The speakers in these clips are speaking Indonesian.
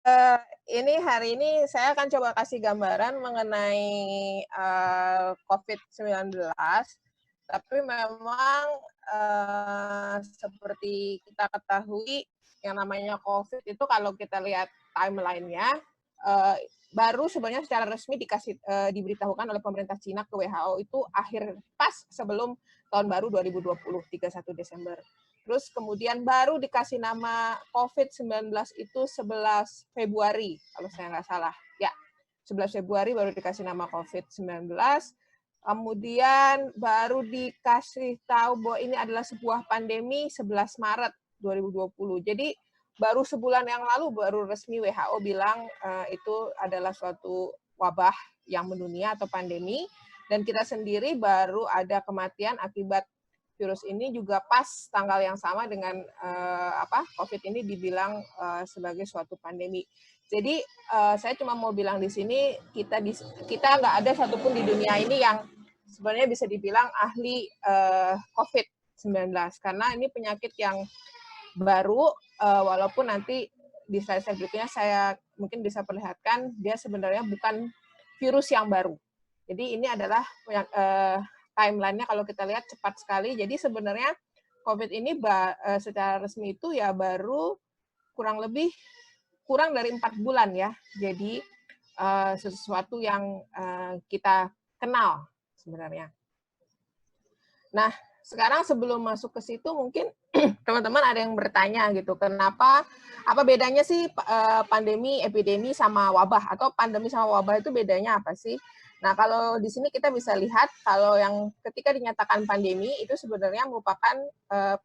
Eee, ini hari ini saya akan coba kasih gambaran mengenai, COVID-19, tapi memang, seperti kita ketahui yang namanya COVID itu kalau kita lihat timeline-nya, eee, baru sebenarnya secara resmi diberitahukan oleh pemerintah Cina ke WHO itu pas sebelum tahun baru 2020, 31 Desember. Terus kemudian baru dikasih nama COVID-19 itu 11 Februari, kalau saya nggak salah. Ya, 11 Februari baru dikasih nama COVID-19. Kemudian baru dikasih tahu bahwa ini adalah sebuah pandemi 11 Maret 2020. Jadi baru sebulan yang lalu baru resmi WHO bilang itu adalah suatu wabah yang mendunia atau pandemi, dan kita sendiri baru ada kematian akibat virus ini juga pas tanggal yang sama dengan COVID ini dibilang sebagai suatu pandemi. Jadi saya cuma mau bilang di sini kita nggak ada satupun di dunia ini yang sebenarnya bisa dibilang ahli COVID-19 karena ini penyakit yang baru, walaupun nanti di slide berikutnya saya mungkin bisa perlihatkan dia sebenarnya bukan virus yang baru. Jadi ini adalah timeline-nya kalau kita lihat cepat sekali. Jadi sebenarnya COVID ini secara resmi itu ya baru kurang dari 4 bulan ya. Jadi sesuatu yang kita kenal sebenarnya. Nah, sekarang sebelum masuk ke situ mungkin teman-teman ada yang bertanya gitu, apa bedanya sih pandemi, epidemi sama wabah, atau pandemi sama wabah itu bedanya apa sih? Nah, kalau di sini kita bisa lihat kalau yang ketika dinyatakan pandemi itu sebenarnya merupakan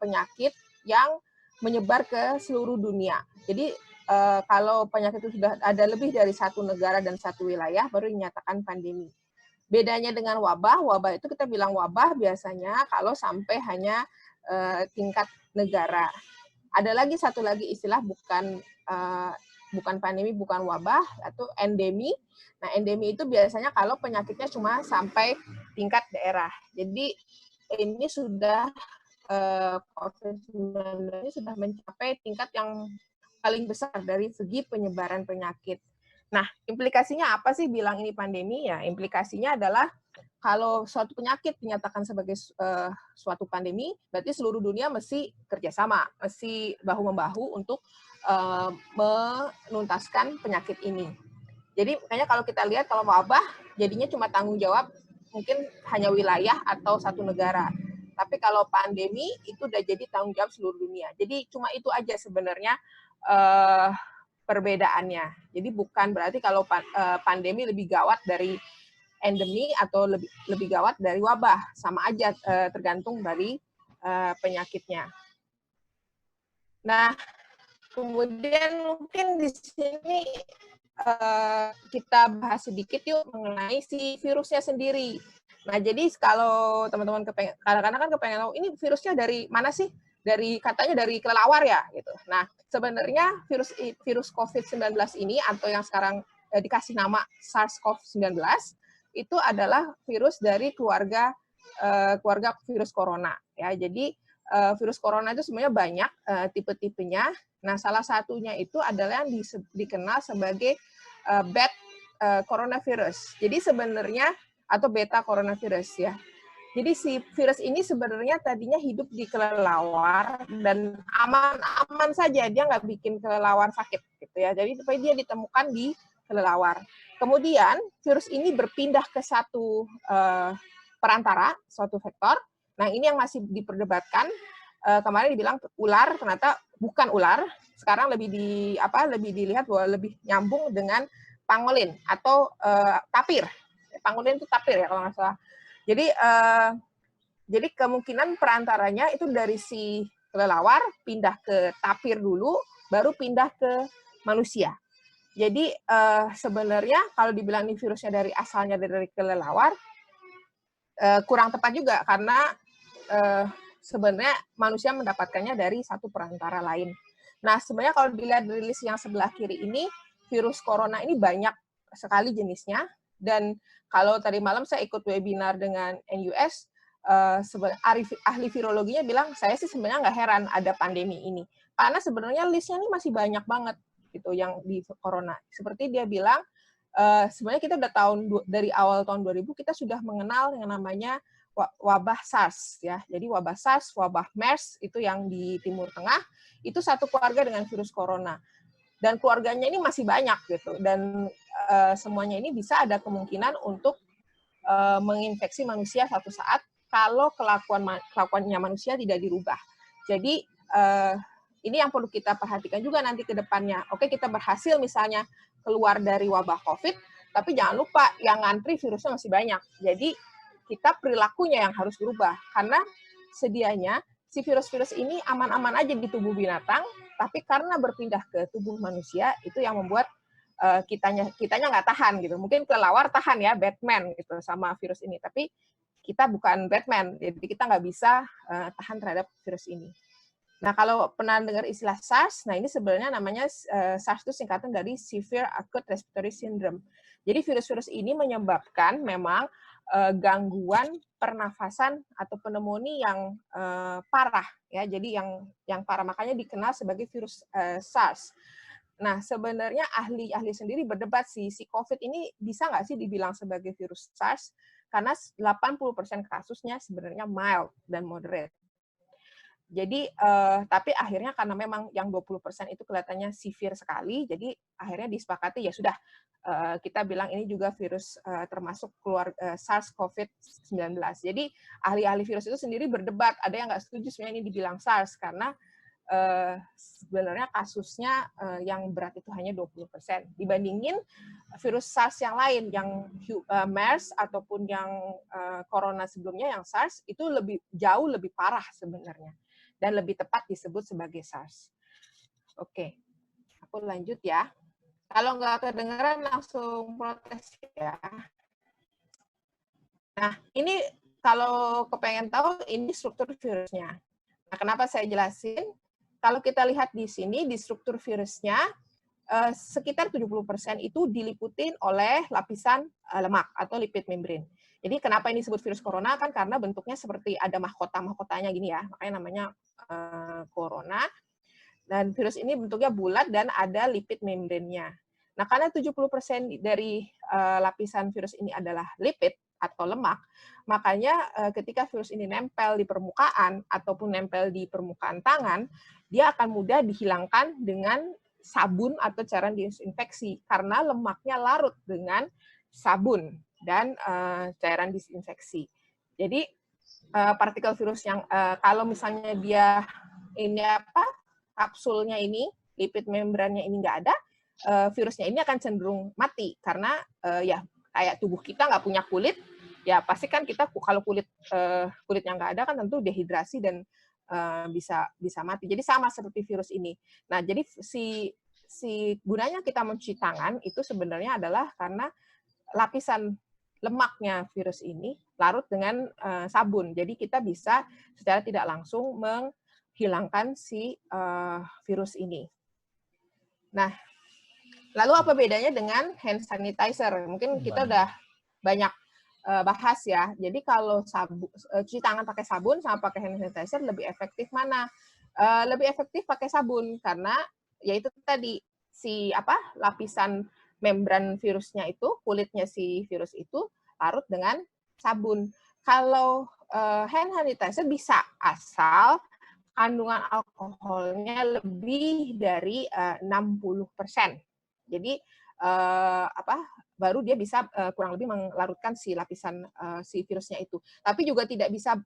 penyakit yang menyebar ke seluruh dunia. Jadi kalau penyakit itu sudah ada lebih dari satu negara dan satu wilayah baru dinyatakan pandemi. Bedanya dengan wabah itu kita bilang wabah biasanya kalau sampai hanya tingkat negara. Ada lagi satu lagi istilah bukan pandemi, bukan wabah, atau endemi. Nah, endemi itu biasanya kalau penyakitnya cuma sampai tingkat daerah. Jadi ini sudah COVID-19 ini sudah mencapai tingkat yang paling besar dari segi penyebaran penyakit. Nah, implikasinya apa sih bilang ini pandemi? Ya, implikasinya adalah kalau suatu penyakit dinyatakan sebagai suatu pandemi, berarti seluruh dunia mesti kerjasama, mesti bahu-membahu untuk menuntaskan penyakit ini. Jadi makanya kalau kita lihat kalau wabah, jadinya cuma tanggung jawab mungkin hanya wilayah atau satu negara. Tapi kalau pandemi itu udah jadi tanggung jawab seluruh dunia. Jadi cuma itu aja sebenarnya uh, perbedaannya. Jadi bukan berarti kalau pandemi lebih gawat dari endemi atau lebih gawat dari wabah, sama aja tergantung dari penyakitnya. Nah, kemudian mungkin di sini kita bahas sedikit yuk mengenai si virusnya sendiri. Nah, jadi kalau teman-teman kadang-kadang kan kepengen tahu ini virusnya dari mana sih? Katanya dari kelelawar ya gitu. Nah, sebenarnya virus COVID-19 ini atau yang sekarang dikasih nama SARS-CoV-19 itu adalah virus dari keluarga virus corona ya. Jadi virus corona itu sebenarnya banyak tipe-tipenya. Nah, salah satunya itu adalah yang dikenal sebagai beta coronavirus. Jadi sebenarnya atau beta coronavirus ya. Jadi si virus ini sebenarnya tadinya hidup di kelelawar dan aman-aman saja, dia nggak bikin kelelawar sakit gitu ya. Jadi dia ditemukan di kelelawar. Kemudian virus ini berpindah ke satu perantara, suatu vektor. Nah, ini yang masih diperdebatkan. Kemarin dibilang ular, ternyata bukan ular. Sekarang lebih dilihat bahwa lebih nyambung dengan pangolin atau tapir. Pangolin itu tapir ya kalau nggak salah. Jadi kemungkinan perantaranya itu dari si kelelawar pindah ke tapir dulu, baru pindah ke manusia. Jadi sebenarnya kalau dibilang ini virusnya asalnya dari kelelawar, kurang tepat juga karena sebenarnya manusia mendapatkannya dari satu perantara lain. Nah, sebenarnya kalau dilihat dari list yang sebelah kiri ini, virus corona ini banyak sekali jenisnya. Dan kalau tadi malam saya ikut webinar dengan NUS, ahli virologinya bilang, saya sih sebenarnya nggak heran ada pandemi ini. Karena sebenarnya listnya ini masih banyak banget. gitu yang di corona. Seperti dia bilang, sebenarnya kita udah dari awal tahun 2000 kita sudah mengenal yang namanya wabah SARS ya. Jadi wabah SARS, wabah MERS itu yang di Timur Tengah itu satu keluarga dengan virus corona. Dan keluarganya ini masih banyak gitu. Dan semuanya ini bisa ada kemungkinan untuk menginfeksi manusia suatu saat kalau kelakuannya manusia tidak dirubah. Jadi ini yang perlu kita perhatikan juga nanti ke depannya. Oke, kita berhasil misalnya keluar dari wabah COVID, tapi jangan lupa yang ngantri virusnya masih banyak. Jadi kita perilakunya yang harus berubah. Karena sedianya si virus-virus ini aman-aman aja di tubuh binatang, tapi karena berpindah ke tubuh manusia, itu yang membuat kitanya nggak tahan gitu. Mungkin kelelawar tahan ya, Batman gitu sama virus ini. Tapi kita bukan Batman, jadi kita nggak bisa tahan terhadap virus ini. Nah, kalau pernah dengar istilah SARS, nah ini sebenarnya namanya SARS itu singkatan dari Severe Acute Respiratory Syndrome. Jadi virus-virus ini menyebabkan memang gangguan pernafasan atau pneumonia yang parah ya. Jadi yang parah, makanya dikenal sebagai virus SARS. Nah, sebenarnya ahli-ahli sendiri berdebat si COVID ini bisa nggak sih dibilang sebagai virus SARS? Karena 80% kasusnya sebenarnya mild dan moderate. Jadi, tapi akhirnya karena memang yang 20% itu kelihatannya severe sekali, jadi akhirnya disepakati ya sudah, kita bilang ini juga virus termasuk SARS-CoV-19. Jadi ahli-ahli virus itu sendiri berdebat, ada yang nggak setuju sebenarnya ini dibilang SARS, karena sebenarnya kasusnya yang berat itu hanya 20%. Dibandingin virus SARS yang lain, yang MERS ataupun yang corona sebelumnya, yang SARS, itu jauh lebih parah sebenarnya. Dan lebih tepat disebut sebagai SARS. Oke, aku lanjut ya. Kalau nggak kedengeran langsung protes ya. Nah, ini kalau kepengen tahu, ini struktur virusnya. Nah, kenapa saya jelasin? Kalau kita lihat di sini, di struktur virusnya, sekitar 70% itu diliputin oleh lapisan lemak atau lipid membran. Jadi kenapa ini disebut virus corona? Kan karena bentuknya seperti ada mahkota-mahkotanya gini ya, makanya namanya corona. Dan virus ini bentuknya bulat dan ada lipid membrannya. Nah, karena 70% dari lapisan virus ini adalah lipid atau lemak, makanya ketika virus ini nempel di permukaan ataupun nempel di permukaan tangan, dia akan mudah dihilangkan dengan sabun atau cairan disinfeksi karena lemaknya larut dengan sabun dan cairan disinfeksi. Jadi partikel virus yang kalau misalnya dia ini kapsulnya ini, lipid membrannya ini nggak ada, virusnya ini akan cenderung mati karena ya kayak tubuh kita nggak punya kulit, ya pasti kan kita kalau kulitnya nggak ada kan tentu dehidrasi dan bisa mati. Jadi sama seperti virus ini. Nah, jadi si gunanya kita mencuci tangan itu sebenarnya adalah karena lapisan lemaknya virus ini larut dengan sabun. Jadi kita bisa secara tidak langsung menghilangkan si virus ini. Nah, lalu apa bedanya dengan hand sanitizer? Mungkin kita udah banyak bahas ya. Jadi kalau cuci tangan pakai sabun sama pakai hand sanitizer lebih efektif mana? Lebih efektif pakai sabun karena yaitu tadi si lapisan membran virusnya itu, kulitnya si virus itu larut dengan sabun. Kalau hand sanitizer bisa asal kandungan alkoholnya lebih dari 60%. Jadi baru dia bisa kurang lebih melarutkan si lapisan si virusnya itu. Tapi juga tidak bisa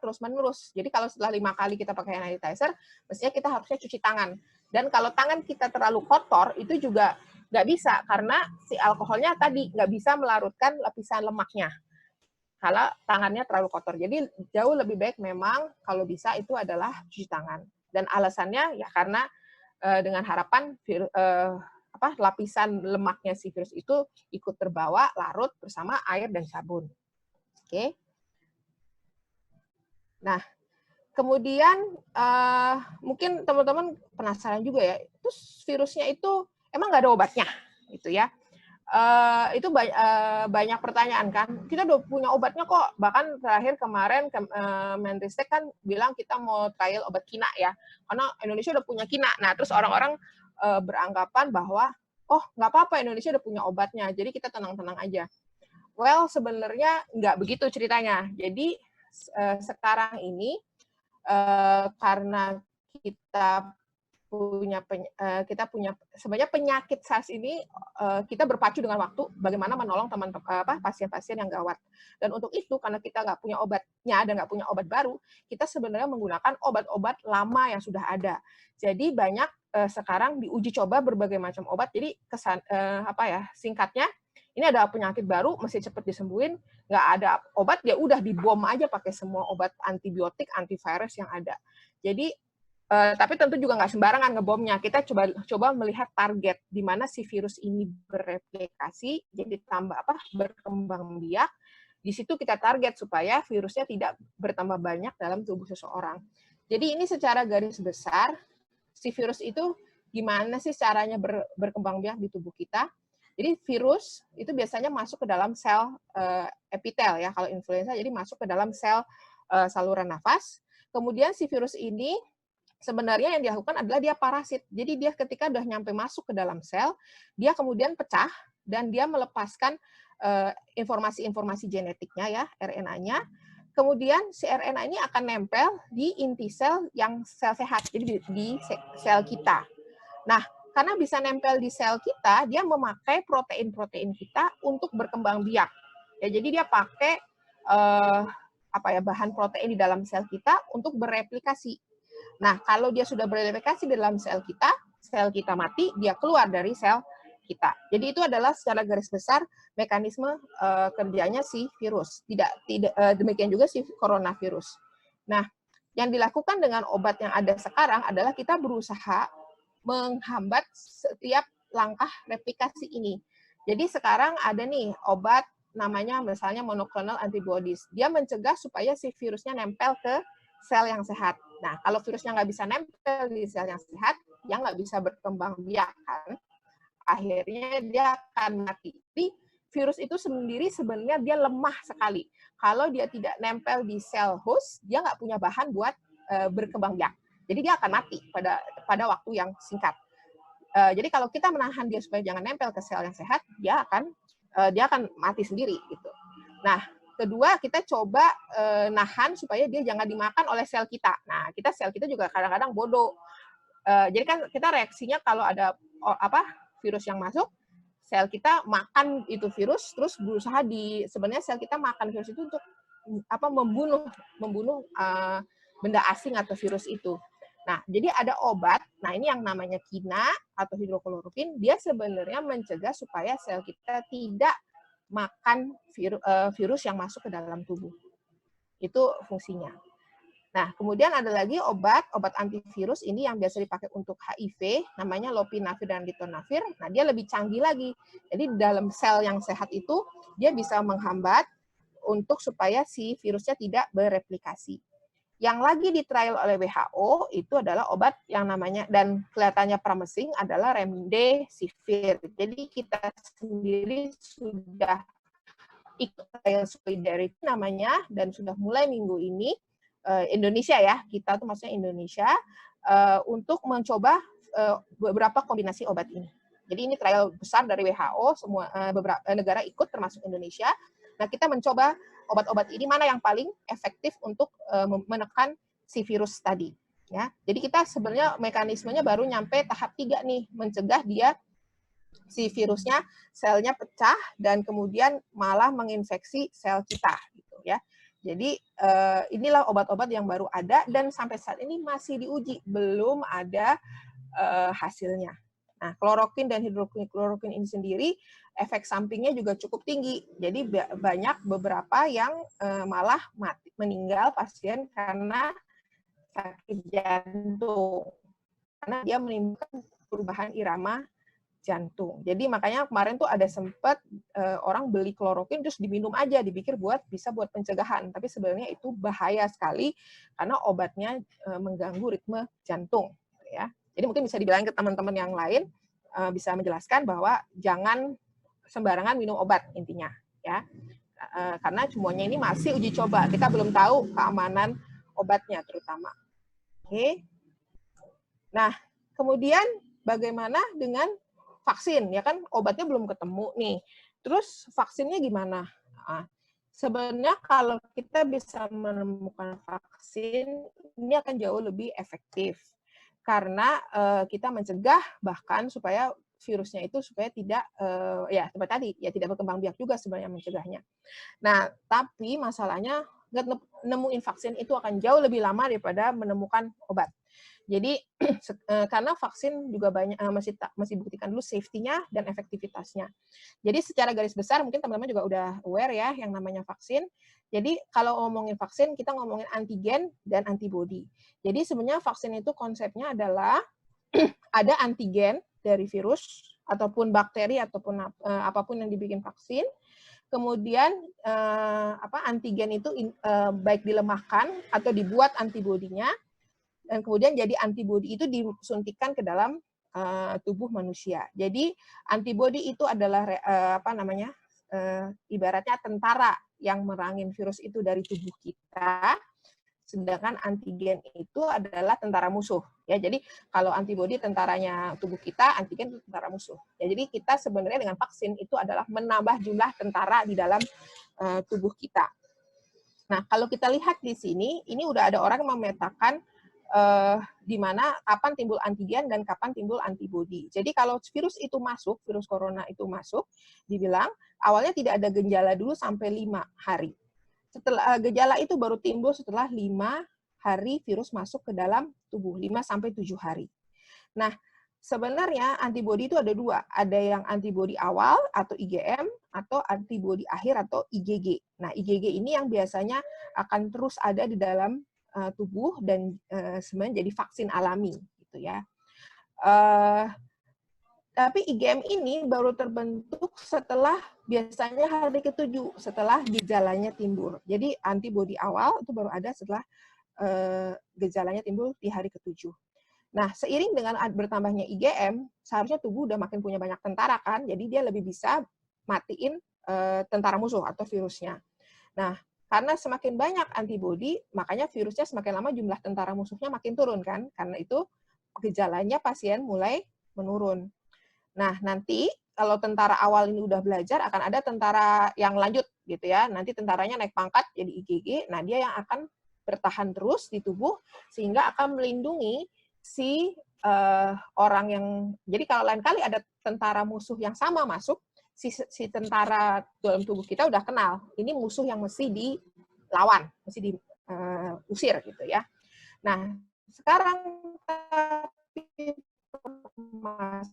terus menerus. Jadi kalau setelah 5 kali kita pakai hand sanitizer, mestinya kita harusnya cuci tangan. Dan kalau tangan kita terlalu kotor, itu juga nggak bisa karena si alkoholnya tadi nggak bisa melarutkan lapisan lemaknya. Kalau tangannya terlalu kotor. Jadi jauh lebih baik memang kalau bisa itu adalah cuci tangan. Dan alasannya ya karena dengan harapan lapisan lemaknya si virus itu ikut terbawa larut bersama air dan sabun. Oke. Nah, kemudian mungkin teman-teman penasaran juga ya, terus virusnya itu emang nggak ada obatnya, gitu ya? Itu banyak pertanyaan kan. Kita udah punya obatnya kok. Bahkan terakhir kemarin Menristek kan bilang kita mau trial obat kina ya, karena Indonesia udah punya kina. Nah, terus orang-orang beranggapan bahwa oh nggak apa-apa Indonesia udah punya obatnya, jadi kita tenang-tenang aja. Well, sebenarnya nggak begitu ceritanya. Jadi sekarang ini karena kita punya sebenarnya penyakit SARS ini kita berpacu dengan waktu bagaimana menolong pasien-pasien yang gawat. Dan untuk itu karena kita nggak punya obatnya dan nggak punya obat baru, kita sebenarnya menggunakan obat-obat lama yang sudah ada. Jadi banyak sekarang diuji coba berbagai macam obat. Jadi singkatnya ini ada penyakit baru mesti cepat disembuhin, nggak ada obat ya udah dibom aja pakai semua obat antibiotik, antivirus yang ada. Jadi tapi tentu juga nggak sembarangan ngebomnya. Kita coba melihat target di mana si virus ini bereplikasi, jadi berkembang biak. Di situ kita target supaya virusnya tidak bertambah banyak dalam tubuh seseorang. Jadi ini secara garis besar, si virus itu gimana sih caranya berkembang biak di tubuh kita. Jadi virus itu biasanya masuk ke dalam sel epitel ya, kalau influenza jadi masuk ke dalam sel saluran nafas. Kemudian si virus ini sebenarnya yang dilakukan adalah dia parasit. Jadi dia ketika udah nyampe masuk ke dalam sel, dia kemudian pecah dan dia melepaskan informasi-informasi genetiknya ya, RNA-nya. Kemudian si RNA ini akan nempel di inti sel yang sel sehat, jadi di sel kita. Nah, karena bisa nempel di sel kita, dia memakai protein-protein kita untuk berkembang biak. Ya, jadi dia pakai bahan protein di dalam sel kita untuk bereplikasi. Nah, kalau dia sudah bereplikasi di dalam sel kita mati, dia keluar dari sel kita. Jadi itu adalah secara garis besar mekanisme kerjanya si virus. Demikian juga si coronavirus. Nah, yang dilakukan dengan obat yang ada sekarang adalah kita berusaha menghambat setiap langkah replikasi ini. Jadi sekarang ada nih obat namanya misalnya monoclonal antibodies. Dia mencegah supaya si virusnya nempel ke sel yang sehat. Nah, kalau virusnya nggak bisa nempel di sel yang sehat, dia nggak bisa berkembang biak kan. Akhirnya dia akan mati. Jadi virus itu sendiri sebenarnya dia lemah sekali. Kalau dia tidak nempel di sel host, dia nggak punya bahan buat berkembang biak. Jadi dia akan mati pada waktu yang singkat. Jadi kalau kita menahan dia supaya jangan nempel ke sel yang sehat, dia akan mati sendiri gitu. Nah, kedua, kita coba nahan supaya dia jangan dimakan oleh sel kita. Nah, sel kita juga kadang-kadang bodoh. Jadi kan kita reaksinya kalau ada virus yang masuk, sel kita makan itu virus, terus berusaha sebenarnya sel kita makan virus itu untuk membunuh benda asing atau virus itu. Nah, jadi ada obat. Nah, ini yang namanya kina atau hidrokloroquin. Dia sebenarnya mencegah supaya sel kita tidak makan virus yang masuk ke dalam tubuh. Itu fungsinya. Nah, kemudian ada lagi obat antivirus ini yang biasa dipakai untuk HIV, namanya lopinavir dan ritonavir. Nah, dia lebih canggih lagi. Jadi dalam sel yang sehat itu, dia bisa menghambat untuk supaya si virusnya tidak bereplikasi. Yang lagi di trial oleh WHO itu adalah obat yang namanya, dan kelihatannya promising, adalah remdesivir. Jadi kita sendiri sudah ikut trial solidarity namanya, dan sudah mulai minggu ini, Indonesia ya, kita tuh maksudnya Indonesia, untuk mencoba beberapa kombinasi obat ini. Jadi ini trial besar dari WHO, semua beberapa negara ikut termasuk Indonesia. Nah, kita mencoba obat-obat ini mana yang paling efektif untuk menekan si virus tadi. Ya, jadi kita sebenarnya mekanismenya baru nyampe tahap 3 nih, mencegah dia si virusnya selnya pecah dan kemudian malah menginfeksi sel kita, gitu ya. Jadi inilah obat-obat yang baru ada dan sampai saat ini masih diuji, belum ada hasilnya. Nah, kloroquin dan hidrokloroquin ini sendiri efek sampingnya juga cukup tinggi. Jadi banyak beberapa yang malah meninggal pasien karena sakit jantung. Karena dia menimbulkan perubahan irama jantung. Jadi makanya kemarin tuh ada sempat orang beli kloroquin terus diminum aja, dipikir bisa buat pencegahan. Tapi sebenarnya itu bahaya sekali karena obatnya mengganggu ritme jantung. Ya. Jadi mungkin bisa dibilangin ke teman-teman yang lain, bisa menjelaskan bahwa jangan sembarangan minum obat intinya, ya, karena semuanya ini masih uji coba. Kita belum tahu keamanan obatnya terutama. Oke. Nah, kemudian bagaimana dengan vaksin? Ya kan obatnya belum ketemu nih. Terus vaksinnya gimana? Nah, sebenarnya kalau kita bisa menemukan vaksin, ini akan jauh lebih efektif. Karena kita mencegah bahkan supaya virusnya itu supaya tidak ya seperti tadi ya tidak berkembang biak juga sebenarnya mencegahnya. Nah, tapi masalahnya nemuin vaksin itu akan jauh lebih lama daripada menemukan obat. Jadi karena vaksin juga banyak masih buktikan dulu safety-nya dan efektivitasnya. Jadi secara garis besar mungkin teman-teman juga udah aware ya yang namanya vaksin. Jadi kalau ngomongin vaksin kita ngomongin antigen dan antibodi. Jadi sebenarnya vaksin itu konsepnya adalah ada antigen dari virus ataupun bakteri ataupun apapun yang dibikin vaksin. Kemudian antigen itu baik dilemahkan atau dibuat antibodinya, dan kemudian jadi antibodi itu disuntikkan ke dalam tubuh manusia. Jadi antibodi itu adalah ibaratnya tentara yang merangin virus itu dari tubuh kita, sedangkan antigen itu adalah tentara musuh. Ya, jadi kalau antibodi tentaranya tubuh kita, antigen itu tentara musuh. Ya, jadi kita sebenarnya dengan vaksin itu adalah menambah jumlah tentara di dalam tubuh kita. Nah, kalau kita lihat di sini, ini udah ada orang memetakan di mana kapan timbul antigen dan kapan timbul antibodi. Jadi kalau virus itu masuk, virus corona itu masuk, dibilang awalnya tidak ada gejala dulu sampai 5 hari. Setelah gejala itu baru timbul setelah 5 hari virus masuk ke dalam tubuh, 5 sampai 7 hari. Nah, sebenarnya antibodi itu ada 2. Ada yang antibodi awal atau IgM atau antibodi akhir atau IgG. Nah, IgG ini yang biasanya akan terus ada di dalam tubuh dan sebenarnya jadi vaksin alami gitu ya. Tapi IgM ini baru terbentuk setelah biasanya hari ke-7 setelah gejalanya timbul. Jadi antibodi awal itu baru ada setelah gejalanya timbul di hari ke-7. Nah, seiring dengan bertambahnya IgM, seharusnya tubuh udah makin punya banyak tentara kan, jadi dia lebih bisa matiin tentara musuh atau virusnya. Nah, karena semakin banyak antibodi, makanya virusnya semakin lama jumlah tentara musuhnya makin turun kan, karena itu gejalanya pasien mulai menurun. Nah, nanti kalau tentara awal ini udah belajar, akan ada tentara yang lanjut gitu ya. Nanti tentaranya naik pangkat jadi IgG, nah dia yang akan bertahan terus di tubuh sehingga akan melindungi si orang yang, jadi kalau lain kali ada tentara musuh yang sama masuk, si tentara dalam tubuh kita udah kenal, ini musuh yang mesti dilawan, mesti diusir gitu ya. Nah, sekarang tapi masalahnya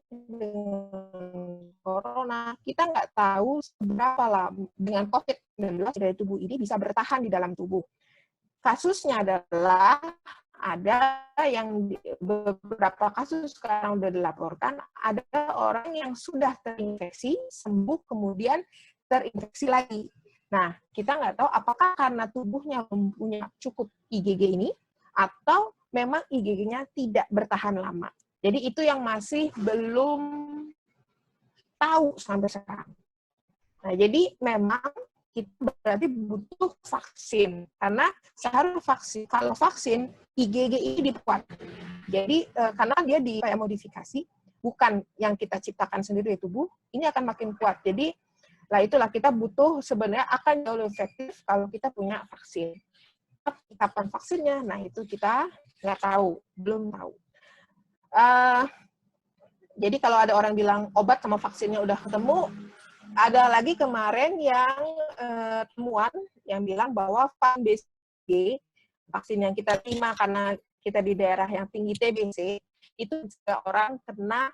dengan corona, kita nggak tahu seberapa lama dengan COVID-19 dari tubuh ini bisa bertahan di dalam tubuh. Kasusnya adalah ada yang beberapa kasus sekarang sudah dilaporkan, ada orang yang sudah terinfeksi, sembuh, kemudian terinfeksi lagi. Nah, kita nggak tahu apakah karena tubuhnya mempunyai cukup IgG ini, atau memang IgG-nya tidak bertahan lama. Jadi itu yang masih belum tahu sampai sekarang. Nah, jadi memang kita berarti butuh vaksin, karena seharusnya vaksin, kalau vaksin IgG ini diperkuat. Jadi karena dia dimodifikasi, bukan yang kita ciptakan sendiri di tubuh, ini akan makin kuat. Jadi itulah kita butuh, sebenarnya akan jauh lebih efektif kalau kita punya vaksin. Kapan vaksinnya? Nah, itu kita nggak tahu, belum tahu. Jadi kalau ada orang bilang obat sama vaksinnya udah ketemu, ada lagi kemarin yang temuan yang bilang bahwa VAN-BCG, vaksin yang kita terima karena kita di daerah yang tinggi TBC, itu juga orang kena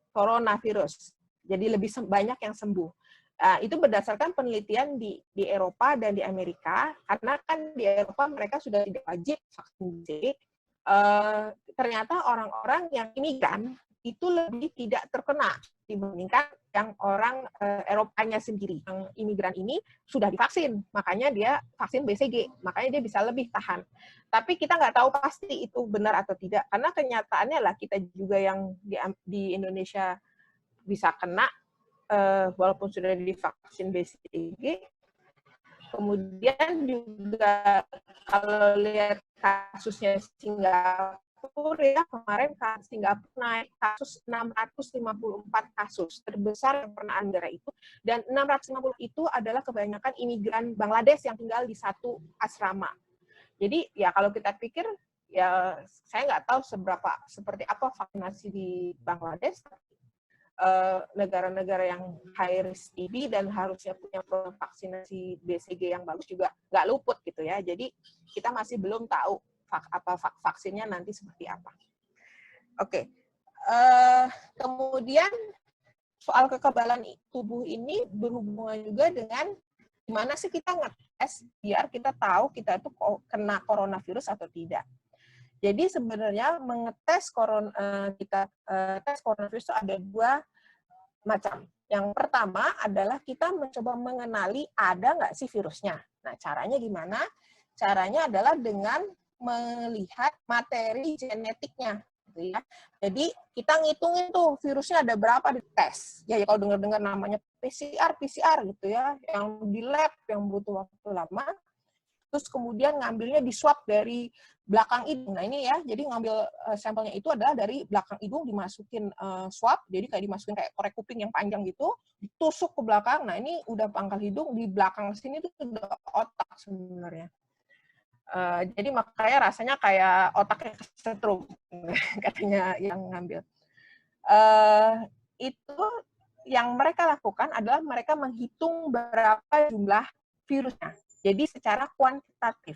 coronavirus. Jadi lebih banyak yang sembuh. Itu berdasarkan penelitian di Eropa dan di Amerika, karena kan di Eropa mereka sudah tidak wajib vaksin BCG. Ternyata orang-orang yang imigran itu lebih tidak terkena dibandingkan yang orang Eropanya sendiri. Yang imigran ini sudah divaksin, makanya dia vaksin BCG, makanya dia bisa lebih tahan. Tapi kita nggak tahu pasti itu benar atau tidak, karena kenyataannya lah kita juga yang di Indonesia bisa kena, walaupun sudah divaksin BCG. Kemudian juga kalau lihat kasusnya Singapura Singapura ya, kemarin Singapura naik kasus 654 kasus, terbesar yang pernah Anda itu, dan 650 itu adalah kebanyakan imigran Bangladesh yang tinggal di satu asrama. Jadi ya kalau kita pikir, ya saya nggak tahu seperti apa vaksinasi di Bangladesh, negara-negara yang high risk TB dan harusnya punya program vaksinasi BCG yang bagus juga nggak luput gitu ya. Jadi kita masih belum tahu vaksinnya nanti seperti apa. Oke. Kemudian soal kekebalan tubuh ini berhubungan juga dengan gimana sih kita ngetes biar kita tahu kita itu kena coronavirus atau tidak. Jadi sebenarnya mengetes tes coronavirus itu ada dua macam. Yang pertama adalah kita mencoba mengenali ada nggak sih virusnya. Nah, caranya gimana? Caranya adalah dengan melihat materi genetiknya. Gitu ya. Jadi kita ngitungin tuh virusnya ada berapa di tes. Ya kalau dengar-dengar namanya PCR gitu ya, yang di lab yang butuh waktu lama. Terus kemudian ngambilnya di swab dari belakang hidung. Nah ini ya, jadi ngambil sampelnya itu adalah dari belakang hidung, dimasukin swab, jadi kayak dimasukin kayak korek kuping yang panjang gitu, ditusuk ke belakang. Nah ini udah pangkal hidung, di belakang sini tuh udah otak sebenarnya. Jadi makanya rasanya kayak otaknya kesetrum, katanya yang ngambil. Itu yang mereka lakukan adalah mereka menghitung berapa jumlah virusnya. Jadi secara kuantitatif.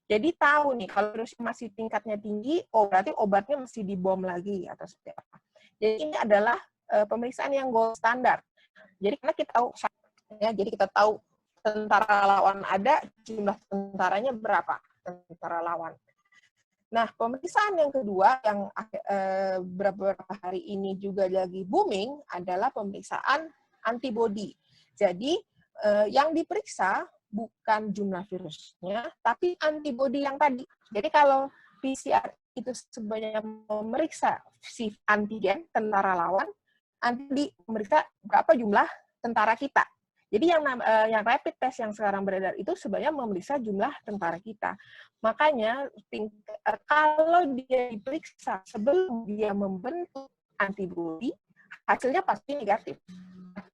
Jadi tahu nih kalau virusnya masih tingkatnya tinggi, berarti obatnya mesti dibom lagi atau seperti apa. Jadi ini adalah pemeriksaan yang gold standar. Jadi karena kita tahu, ya, jadi kita tahu tentara lawan ada, jumlah tentaranya berapa tentara lawan. Nah, pemeriksaan yang kedua yang beberapa hari ini juga lagi booming adalah pemeriksaan antibodi. Jadi yang diperiksa bukan jumlah virusnya, tapi antibodi yang tadi. Jadi kalau PCR itu sebenarnya memeriksa si antigen tentara lawan, antibodi memeriksa berapa jumlah tentara kita. Jadi yang rapid test yang sekarang beredar itu sebenarnya memeriksa jumlah tentara kita. Makanya kalau dia diperiksa sebelum dia membentuk antibodi, hasilnya pasti negatif.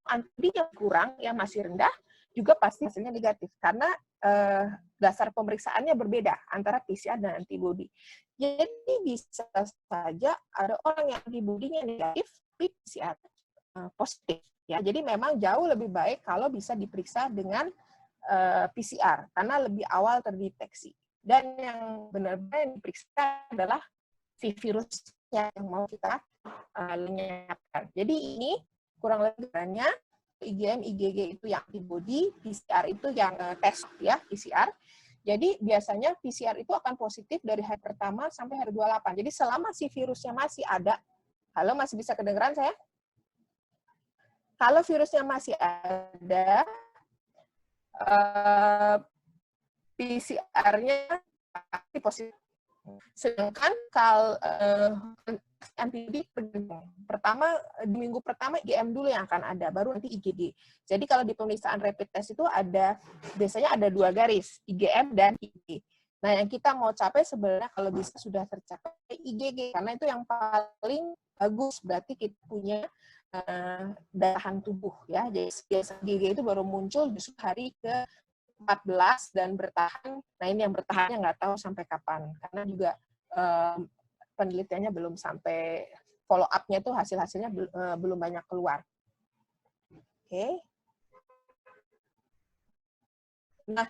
Antibodi yang kurang, yang masih rendah, juga pasti hasilnya negatif. Karena dasar pemeriksaannya berbeda antara PCR dan antibodi. Jadi bisa saja ada orang yang antibodinya negatif, tapi PCR positif. Ya, jadi memang jauh lebih baik kalau bisa diperiksa dengan PCR karena lebih awal terdeteksi. Dan yang benar-benar yang diperiksa adalah si virusnya yang mau kita lenyapkan. Jadi ini kurang lebih banyak IgM, IgG itu yang antibody, PCR itu yang tes ya PCR. Jadi biasanya PCR itu akan positif dari hari pertama sampai hari 28. Jadi selama si virusnya masih ada, halo masih bisa kedengeran saya? Kalau virusnya masih ada, PCR-nya pasti positif. Sedangkan kalau antibodi pertama di minggu pertama IgM dulu yang akan ada, baru nanti IgG. Jadi kalau di pemeriksaan rapid test itu biasanya ada 2 garis, IgM dan IgG. Nah, yang kita mau capai sebenarnya kalau bisa sudah tercapai IgG, karena itu yang paling bagus, berarti kita punya daya tahan tubuh ya. Jadi biasa IgG itu baru muncul justru hari ke-14 dan bertahan. Nah, ini yang bertahannya nggak tahu sampai kapan, karena juga penelitiannya belum sampai follow up-nya tuh hasil-hasilnya belum banyak keluar. Oke. Nah,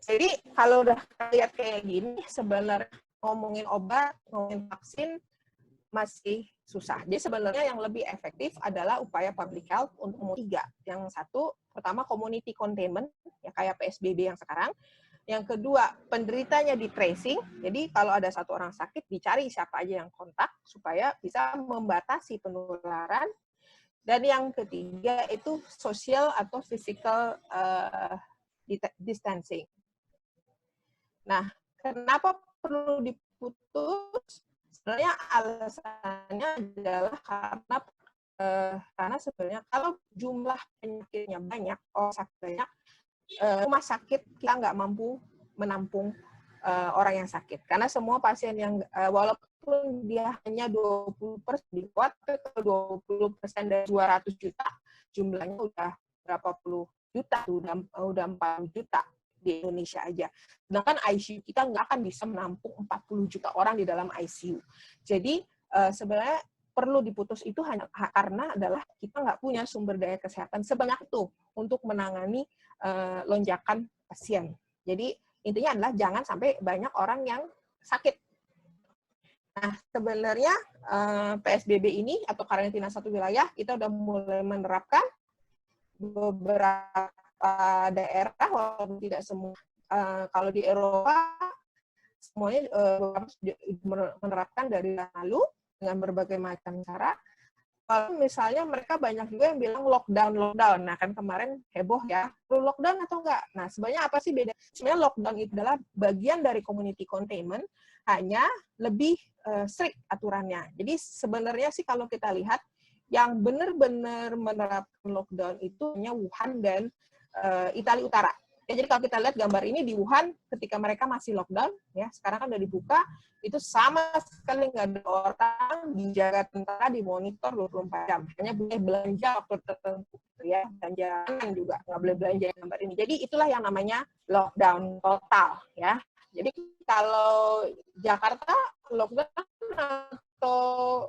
jadi kalau udah lihat kayak gini, sebenarnya ngomongin obat, ngomongin vaksin masih susah. Jadi sebenarnya yang lebih efektif adalah upaya public health untuk umur 3. Yang satu, pertama community containment, ya kayak PSBB yang sekarang. Yang kedua, penderitanya di tracing. Jadi kalau ada satu orang sakit, dicari siapa aja yang kontak supaya bisa membatasi penularan. Dan yang ketiga itu social atau physical distancing. Nah, kenapa perlu diputus? Sebenarnya alasannya adalah karena sebenarnya kalau jumlah penyakitnya banyak, sakit banyak, rumah sakit kita nggak mampu menampung orang yang sakit. Karena semua pasien yang walaupun walaupun dia hanya 20% di kuat, tapi kalau 20% dari 200 juta, jumlahnya udah berapa puluh juta, udah 40 juta di Indonesia aja. Sedangkan ICU kita nggak akan bisa menampung 40 juta orang di dalam ICU. Jadi sebenarnya perlu diputus itu hanya karena adalah kita nggak punya sumber daya kesehatan sebanyak itu untuk menangani lonjakan pasien. Jadi intinya adalah jangan sampai banyak orang yang sakit. Nah, sebenarnya PSBB ini atau karantina satu wilayah kita udah mulai menerapkan beberapa daerah, walaupun tidak semua. Kalau di Eropa semuanya menerapkan dari lalu dengan berbagai macam cara. Kalau misalnya mereka banyak juga yang bilang lockdown. Nah, kan kemarin heboh ya, perlu lockdown atau enggak? Nah, sebenarnya apa sih beda? Sebenarnya lockdown itu adalah bagian dari community containment, hanya lebih strict aturannya. Jadi sebenarnya sih kalau kita lihat, yang benar-benar menerapkan lockdown itu hanya Wuhan dan Italia Utara. Ya, jadi kalau kita lihat gambar ini di Wuhan ketika mereka masih lockdown, ya sekarang kan udah dibuka, itu sama sekali nggak ada orang, dijaga tentara, dimonitor 24 jam. Hanya boleh belanja waktu tertentu, ya, belanja juga nggak boleh belanja gambar ini. Jadi itulah yang namanya lockdown total, ya. Jadi kalau Jakarta lockdown atau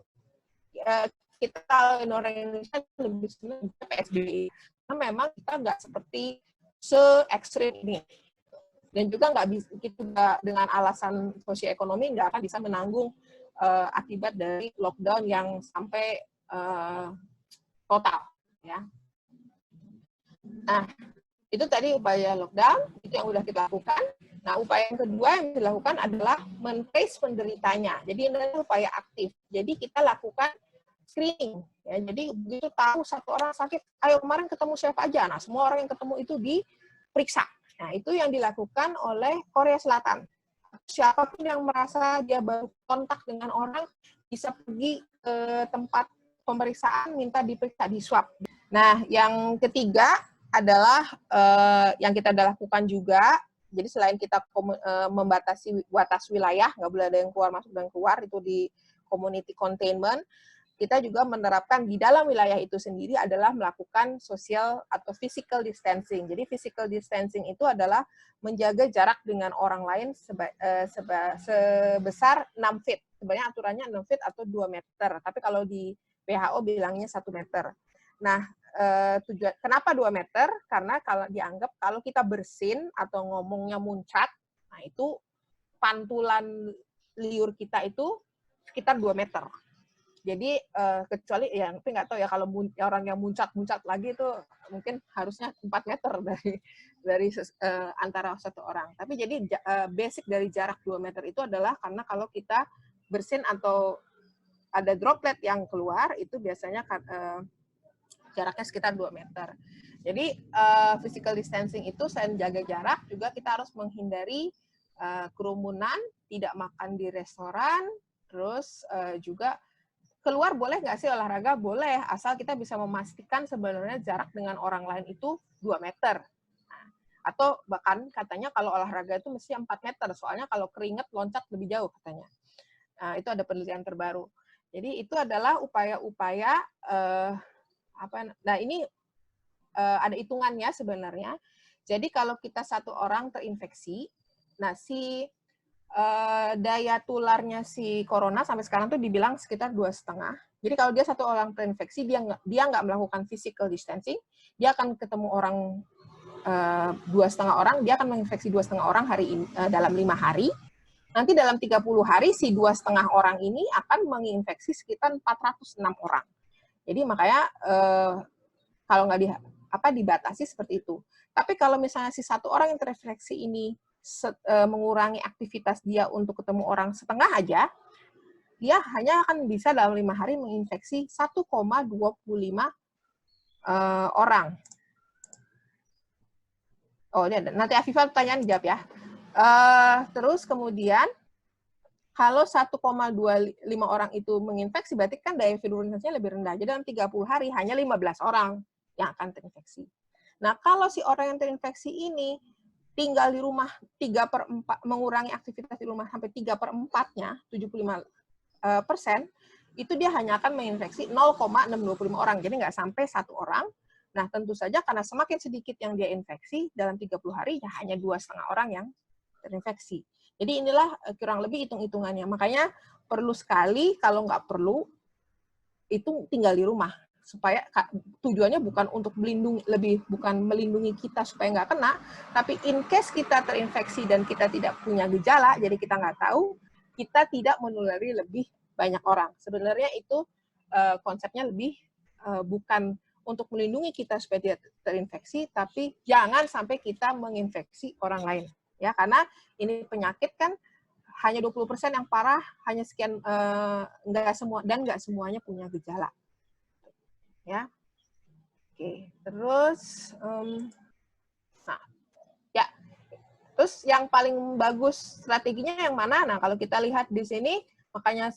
kita orang Indonesia lebih senang PSBB, karena memang kita nggak seperti se-ekstrim ini. Dan juga nggak bisa, kita dengan alasan sosioekonomi nggak akan bisa menanggung akibat dari lockdown yang sampai total. Ya. Nah, itu tadi upaya lockdown, itu yang sudah kita lakukan. Nah, upaya yang kedua yang dilakukan adalah men-trace penderitanya. Jadi ini adalah upaya aktif. Jadi kita lakukan screening. Ya. Jadi begitu tahu satu orang sakit, ayo kemarin ketemu siapa aja. Nah, semua orang yang ketemu itu diperiksa. Nah, itu yang dilakukan oleh Korea Selatan. Siapapun yang merasa dia baru kontak dengan orang, bisa pergi ke tempat pemeriksaan, minta diperiksa, di swab. Nah, yang ketiga adalah yang kita sudah lakukan juga, jadi selain kita membatasi batas wilayah, nggak boleh ada yang keluar masuk dan keluar, itu di community containment, kita juga menerapkan di dalam wilayah itu sendiri adalah melakukan social atau physical distancing. Jadi physical distancing itu adalah menjaga jarak dengan orang lain sebesar 6 feet. Sebenarnya aturannya 6 feet atau 2 meter. Tapi kalau di WHO bilangnya 1 meter. Nah, tujuan kenapa 2 meter? Karena kalau dianggap kalau kita bersin atau ngomongnya muncat, nah itu pantulan liur kita itu sekitar 2 meter. Jadi kecuali ya, tapi nggak tahu ya kalau orang yang muncat lagi itu mungkin harusnya 4 meter dari antara satu orang. Tapi jadi basic dari jarak 2 meter itu adalah karena kalau kita bersin atau ada droplet yang keluar itu biasanya jaraknya sekitar 2 meter. Jadi physical distancing itu selain jaga jarak juga kita harus menghindari kerumunan, tidak makan di restoran, terus juga keluar boleh nggak sih olahraga? Boleh, asal kita bisa memastikan sebenarnya jarak dengan orang lain itu 2 meter. Nah, atau bahkan katanya kalau olahraga itu mesti 4 meter, soalnya kalau keringat loncat lebih jauh katanya. Nah, itu ada penelitian terbaru. Jadi itu adalah upaya-upaya, nah ini ada hitungannya sebenarnya. Jadi kalau kita satu orang terinfeksi, nah si daya tularnya si corona sampai sekarang tuh dibilang sekitar 2,5. Jadi kalau dia satu orang terinfeksi, dia nggak melakukan physical distancing, dia akan ketemu orang 2,5 orang, dia akan menginfeksi 2,5 orang dalam 5 hari. Nanti dalam 30 hari si 2,5 orang ini akan menginfeksi sekitar 406 orang. Jadi makanya kalau nggak dibatasi seperti itu. Tapi kalau misalnya si satu orang yang terinfeksi ini mengurangi aktivitas dia untuk ketemu orang setengah aja, dia hanya akan bisa dalam 5 hari menginfeksi 1,25 orang. Oh, nanti Afifah pertanyaan dijawab ya. Terus kemudian, kalau 1,25 orang itu menginfeksi, berarti kan daya virulensinya lebih rendah. Jadi dalam 30 hari hanya 15 orang yang akan terinfeksi. Nah, kalau si orang yang terinfeksi ini tinggal di rumah 3/4, mengurangi aktivitas di rumah sampai 3/4-nya, 75 itu dia hanya akan menginfeksi 0,625 orang, jadi nggak sampai 1 orang. Nah, tentu saja karena semakin sedikit yang dia infeksi, dalam 30 hari ya hanya 2,5 orang yang terinfeksi. Jadi inilah kurang lebih hitung-hitungannya. Makanya perlu sekali, kalau nggak perlu, itu tinggal di rumah. Supaya tujuannya bukan untuk bukan melindungi kita supaya nggak kena, tapi in case kita terinfeksi dan kita tidak punya gejala, jadi kita nggak tahu, kita tidak menulari lebih banyak orang. Sebenarnya itu konsepnya lebih bukan untuk melindungi kita supaya tidak terinfeksi, tapi jangan sampai kita menginfeksi orang lain. Ya, karena ini penyakit kan hanya 20% yang parah, hanya sekian nggak semuanya punya gejala. Ya. Oke, terus nah, ya. Terus yang paling bagus strateginya yang mana? Nah, kalau kita lihat di sini, makanya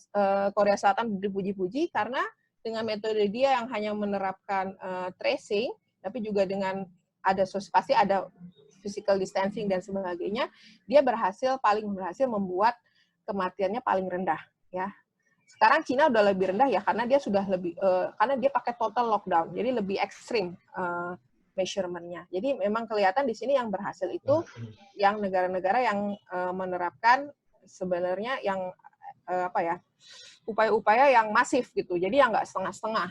Korea Selatan dipuji-puji karena dengan metode dia yang hanya menerapkan tracing, tapi juga dengan pasti ada physical distancing dan sebagainya, dia paling berhasil membuat kematiannya paling rendah. Ya, sekarang Cina udah lebih rendah ya karena dia sudah lebih karena dia pakai total lockdown, jadi lebih ekstrim measurement-nya. Jadi memang kelihatan di sini yang berhasil itu yang negara-negara yang menerapkan sebenarnya yang upaya-upaya yang masif gitu. Jadi yang nggak setengah-setengah.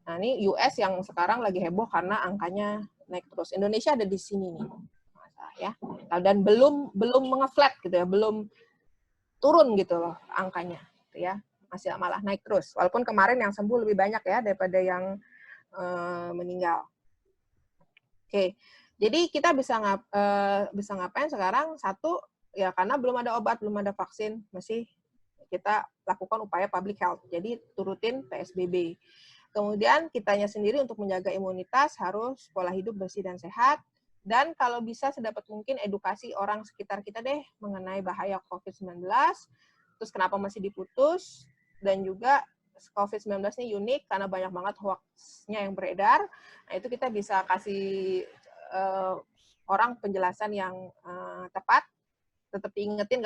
Nah, ini US yang sekarang lagi heboh karena angkanya naik terus. Indonesia ada di sini nih. Ya. Dan belum mengeflat gitu ya, belum turun gitu loh angkanya gitu ya. Masih malah naik terus. Walaupun kemarin yang sembuh lebih banyak ya daripada yang meninggal. Oke, jadi kita bisa ngapain sekarang? Satu, ya karena belum ada obat, belum ada vaksin, masih kita lakukan upaya public health. Jadi turutin PSBB. Kemudian kitanya sendiri untuk menjaga imunitas harus pola hidup bersih dan sehat. Dan kalau bisa sedapat mungkin edukasi orang sekitar kita deh mengenai bahaya COVID-19, terus kenapa masih diputus, dan juga COVID-19 ini unik karena banyak banget hoax-nya yang beredar. Nah, itu kita bisa kasih orang penjelasan yang tepat. Tetap diingetin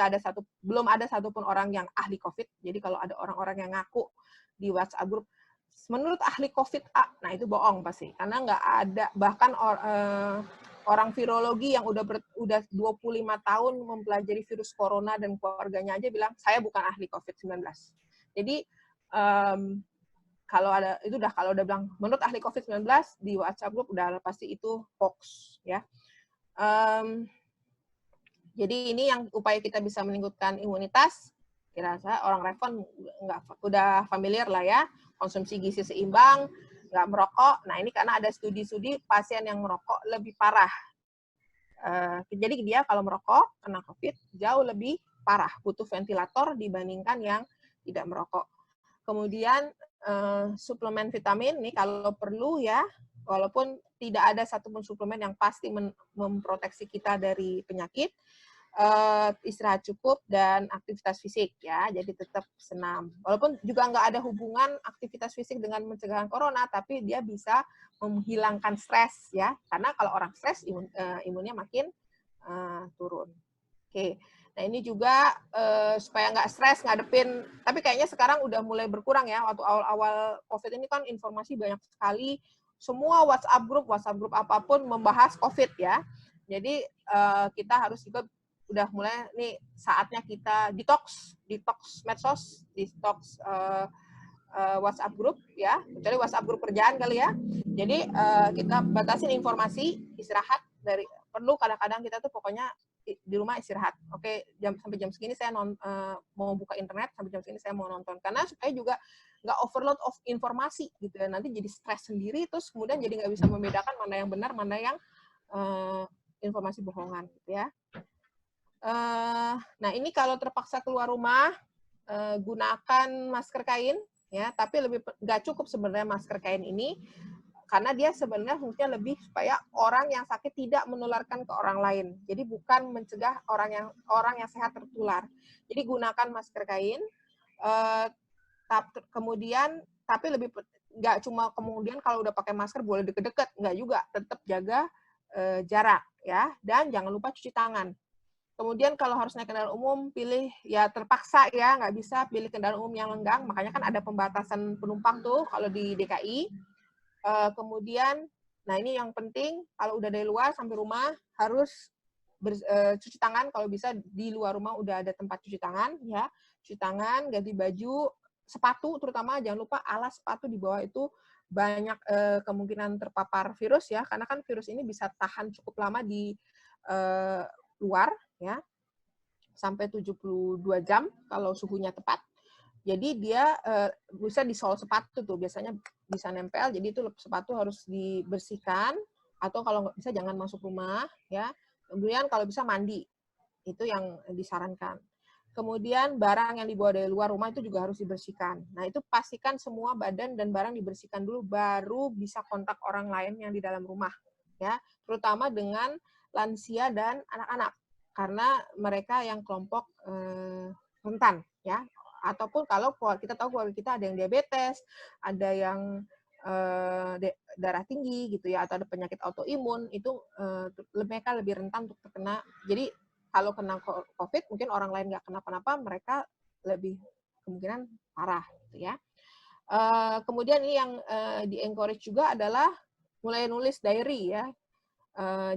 belum ada satupun orang yang ahli COVID. Jadi kalau ada orang-orang yang ngaku di WhatsApp grup, menurut ahli COVID A, nah itu bohong pasti. Karena nggak ada, bahkan orang virologi yang udah 25 tahun mempelajari virus corona dan keluarganya aja bilang, saya bukan ahli COVID-19. Jadi kalau udah bilang menurut ahli COVID-19 di WhatsApp group udah pasti itu hoax ya. Jadi ini yang upaya kita bisa meningkatkan imunitas. Kira-kira orang Revon udah familiar lah ya, konsumsi gizi seimbang, nggak merokok. Nah ini karena ada studi-studi pasien yang merokok lebih parah. Jadi dia kalau merokok kena COVID jauh lebih parah, butuh ventilator dibandingkan yang tidak merokok. Kemudian suplemen vitamin nih kalau perlu ya, walaupun tidak ada satupun suplemen yang pasti memproteksi kita dari penyakit, istirahat cukup dan aktivitas fisik ya, jadi tetap senam. Walaupun juga nggak ada hubungan aktivitas fisik dengan pencegahan corona, tapi dia bisa menghilangkan stres ya, karena kalau orang stres imunnya makin turun. Oke. Nah ini juga supaya nggak stres ngadepin, tapi kayaknya sekarang udah mulai berkurang ya, waktu awal-awal COVID ini kan informasi banyak sekali, semua WhatsApp grup apapun membahas COVID ya. Jadi kita harus juga udah mulai nih saatnya kita detox medsos, detox WhatsApp grup ya, kecuali WhatsApp grup kerjaan kali ya. Jadi kita batasin informasi, istirahat perlu kadang-kadang kita tuh pokoknya di rumah istirahat. Oke, sampai jam segini saya mau buka internet, sampai jam segini saya mau nonton. Karena supaya juga nggak overload of informasi gitu ya. Nanti jadi stres sendiri, terus kemudian jadi nggak bisa membedakan mana yang benar, mana yang informasi bohongan gitu ya. Nah ini kalau terpaksa keluar rumah, gunakan masker kain ya. Tapi nggak cukup sebenarnya masker kain ini. Karena dia sebenarnya fungsinya lebih supaya orang yang sakit tidak menularkan ke orang lain. Jadi bukan mencegah orang yang sehat tertular. Jadi gunakan masker kain. Kemudian tapi nggak cuma kemudian kalau udah pakai masker boleh deket-deket, nggak juga. Tetap jaga jarak ya. Dan jangan lupa cuci tangan. Kemudian kalau harus naik kendaraan umum, pilih ya terpaksa ya, nggak bisa pilih kendaraan umum yang lenggang. Makanya kan ada pembatasan penumpang tuh kalau di DKI. Kemudian, nah ini yang penting, kalau udah dari luar sampai rumah harus cuci tangan. Kalau bisa di luar rumah udah ada tempat cuci tangan ya. Cuci tangan, ganti baju, sepatu terutama jangan lupa alas sepatu di bawah itu banyak kemungkinan terpapar virus ya, karena kan virus ini bisa tahan cukup lama di luar ya, sampai 72 jam kalau suhunya tepat. Jadi dia bisa di-sol sepatu tuh, biasanya bisa nempel, jadi itu sepatu harus dibersihkan, atau kalau nggak bisa jangan masuk rumah ya. Kemudian kalau bisa mandi, itu yang disarankan. Kemudian barang yang dibawa dari luar rumah itu juga harus dibersihkan. Nah itu pastikan semua badan dan barang dibersihkan dulu, baru bisa kontak orang lain yang di dalam rumah ya, terutama dengan lansia dan anak-anak, karena mereka yang kelompok rentan ya. Ataupun kalau kita tahu keluarga kita ada yang diabetes, ada yang darah tinggi gitu ya, atau ada penyakit autoimun, itu mereka lebih rentan untuk terkena. Jadi kalau kena COVID, mungkin orang lain nggak kenapa-napa, mereka lebih kemungkinan parah gitu ya. Kemudian ini yang di-encourage juga adalah mulai nulis diary ya.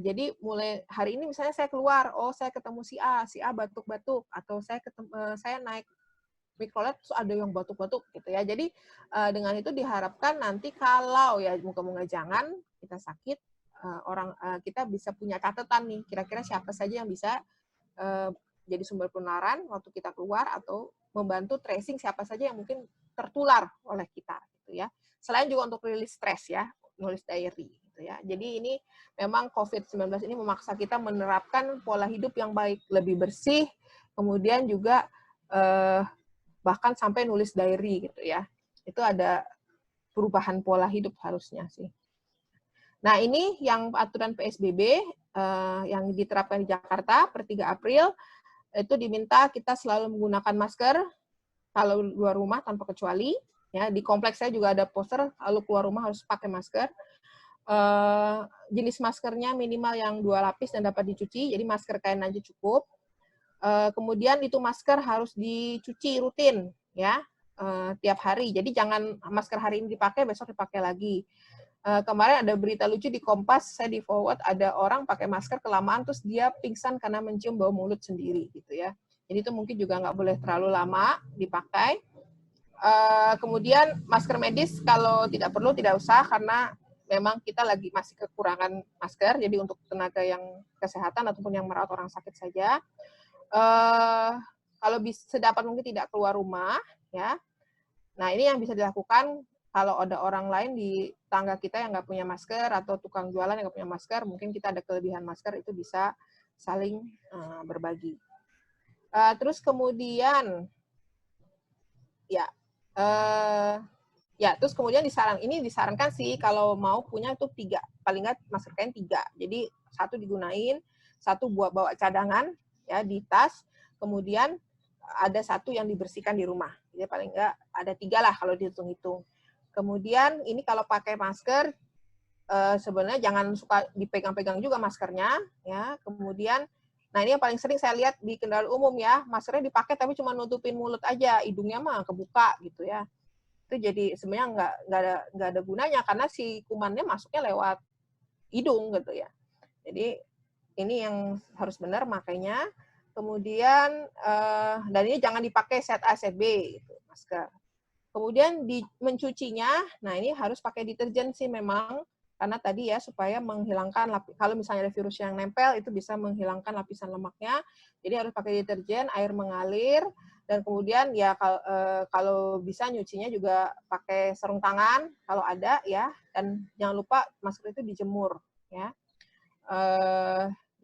Jadi mulai hari ini misalnya saya keluar, oh saya ketemu si A batuk-batuk, atau saya naik mikrolet terus ada yang batuk-batuk gitu ya. Jadi dengan itu diharapkan nanti kalau ya moga-moga jangan kita sakit, kita bisa punya catatan nih, kira-kira siapa saja yang bisa jadi sumber penularan waktu kita keluar, atau membantu tracing siapa saja yang mungkin tertular oleh kita gitu ya. Selain juga untuk rilis stres ya, nulis diary gitu ya. Jadi ini memang COVID-19 ini memaksa kita menerapkan pola hidup yang baik, lebih bersih, kemudian juga bahkan sampai nulis diary gitu ya. Itu ada perubahan pola hidup harusnya sih. Nah, ini yang aturan PSBB yang diterapkan di Jakarta per 3 April, itu diminta kita selalu menggunakan masker kalau luar rumah tanpa kecuali. Ya, di kompleks saya juga ada poster, kalau keluar rumah harus pakai masker. Jenis maskernya minimal yang 2 lapis dan dapat dicuci, jadi masker kain aja cukup. Kemudian itu masker harus dicuci rutin, ya, tiap hari. Jadi jangan masker hari ini dipakai, besok dipakai lagi. Kemarin ada berita lucu di Kompas, saya di forward, ada orang pakai masker kelamaan terus dia pingsan karena mencium bau mulut sendiri gitu ya. Jadi itu mungkin juga nggak boleh terlalu lama dipakai. Kemudian masker medis kalau tidak perlu tidak usah, karena memang kita lagi masih kekurangan masker, jadi untuk tenaga yang kesehatan ataupun yang merawat orang sakit saja. Kalau sedapat mungkin tidak keluar rumah ya. Nah ini yang bisa dilakukan. Kalau ada orang lain di tangga kita yang nggak punya masker, atau tukang jualan yang nggak punya masker, mungkin kita ada kelebihan masker, itu bisa saling berbagi. Terus kemudian, terus kemudian disarankan sih kalau mau punya itu 3, paling nggak masker kain 3. Jadi 1 digunain, 1 buat bawa cadangan ya di tas, kemudian ada 1 yang dibersihkan di rumah. Jadi paling nggak ada 3 lah kalau dihitung-hitung. Kemudian ini kalau pakai masker, sebenarnya jangan suka dipegang-pegang juga maskernya, ya. Kemudian, nah ini yang paling sering saya lihat di kendaraan umum ya, maskernya dipakai tapi cuma nutupin mulut aja, hidungnya mah kebuka gitu ya. Itu jadi sebenarnya nggak ada gunanya, karena si kumannya masuknya lewat hidung gitu ya. Jadi ini yang harus benar makanya. Kemudian, dan ini jangan dipakai set A, set B, gitu, masker. Kemudian mencucinya, nah ini harus pakai deterjen sih memang, karena tadi ya supaya menghilangkan, kalau misalnya ada virus yang nempel, itu bisa menghilangkan lapisan lemaknya, jadi harus pakai deterjen, air mengalir, dan kemudian ya kalau bisa nyucinya juga pakai sarung tangan, kalau ada ya, dan jangan lupa masker itu dijemur, ya.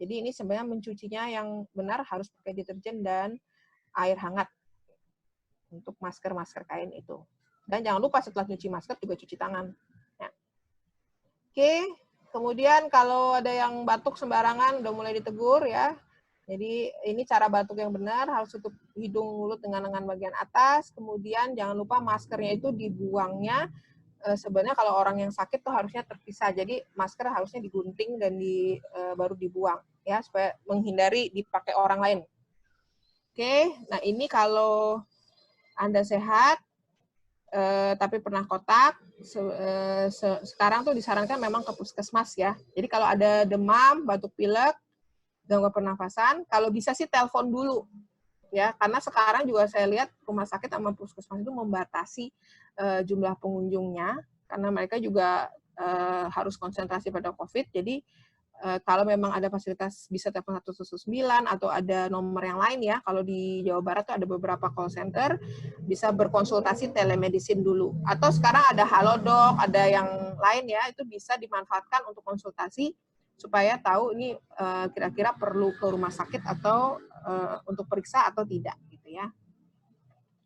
Jadi ini sebenarnya mencucinya yang benar harus pakai deterjen dan air hangat untuk masker kain itu. Dan jangan lupa setelah cuci masker juga cuci tangan. Ya. Oke, kemudian kalau ada yang batuk sembarangan udah mulai ditegur ya. Jadi ini cara batuk yang benar, harus tutup hidung mulut dengan lengan bagian atas. Kemudian jangan lupa maskernya itu dibuangnya. Sebenarnya kalau orang yang sakit tuh harusnya terpisah. Jadi masker harusnya digunting dan baru dibuang ya, supaya menghindari dipakai orang lain. Oke, nah ini kalau Anda sehat, tapi pernah kontak, sekarang tuh disarankan memang ke puskesmas ya. Jadi kalau ada demam, batuk pilek, gangguan pernafasan, kalau bisa sih telepon dulu ya, karena sekarang juga saya lihat rumah sakit sama puskesmas itu membatasi jumlah pengunjungnya, karena mereka juga harus konsentrasi pada COVID. Jadi kalau memang ada fasilitas bisa telepon 119 atau ada nomor yang lain ya. Kalau di Jawa Barat tuh ada beberapa call center, bisa berkonsultasi telemedicine dulu. Atau sekarang ada Halodoc, ada yang lain ya, itu bisa dimanfaatkan untuk konsultasi supaya tahu ini kira-kira perlu ke rumah sakit atau untuk periksa atau tidak gitu ya.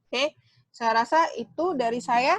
Oke, saya rasa itu dari saya.